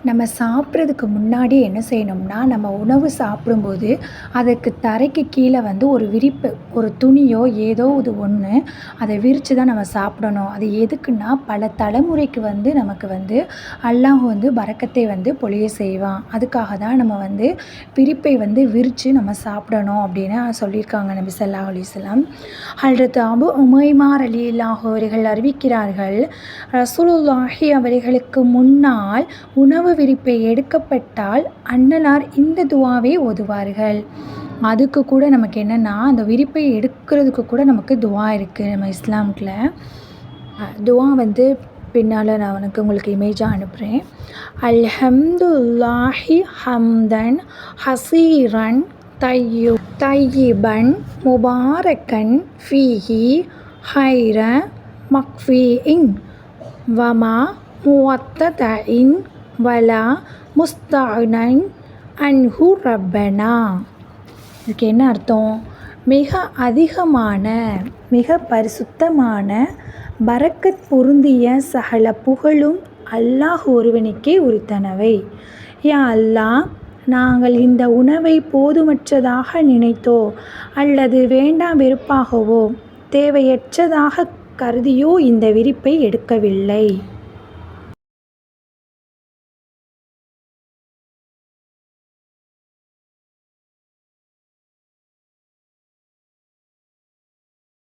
நம்ம சாப்பிட்றதுக்கு முன்னாடி என்ன செய்யணும்னா, நம்ம உணவு சாப்பிடும்போது அதுக்கு தரைக்கு கீழே வந்து ஒரு விரிப்பு, ஒரு துணியோ ஏதோ இது ஒன்று அதை விரித்து தான் நம்ம சாப்பிடணும். அது எதுக்குன்னா, பல தலைமுறைக்கு வந்து நமக்கு வந்து அல்லாஹ் வந்து பரக்கத்தை வந்து பொழிய செய்வான். அதுக்காக தான் நம்ம வந்து விரிப்பை வந்து விரித்து நம்ம சாப்பிடணும் அப்படின்னு சொல்லியிருக்காங்க நபி ஸல்லல்லாஹு அலைஹி வஸல்லம். ஹல்ரத் அபு உமைமா ரலியல்லாஹு அவர்கள் அறிவிக்கிறார்கள், ரசூலுல்லாஹி அவர்களுக்கு முன்னால் உணவு விரிப்பை எடுக்கப்பட்டால் அன்னலார் இந்த துவாவை ஓதுவார்கள். அதுக்கு கூட நமக்கு என்னென்னா, அந்த விரிப்பை எடுக்கிறதுக்கு கூட நமக்கு துவா இருக்குது நம்ம இஸ்லாம்குள்ள. துவா வந்து பின்னால் நான் உங்களுக்கு இமேஜாக அனுப்புகிறேன். அல்ஹம்துல்லாஹி ஹம்தன் ஹசீரன் தையிபன் முபாரக்கன் ஃபீஹி ஹைர மக்ஃபீஇன் வமா முவத்ததஇன் வலா முஸ்தஅனன் அன்ஹு ரப்பனா. இதுக்கு என்ன அர்த்தம்? மிக அதிகமான, மிக பரிசுத்தமான, பரக்கத் பொருந்திய சகல புகழும் அல்லாஹ் ஒருவனுக்கே உரித்தனவை. யா அல்லாஹ், நாங்கள் இந்த உணவை போதுமற்றதாக நினைத்தோ அல்லது வேண்டாம் வெறுப்பாகவோ தேவையற்றதாக கருதியோ இந்த விரிப்பை எடுக்கவில்லை.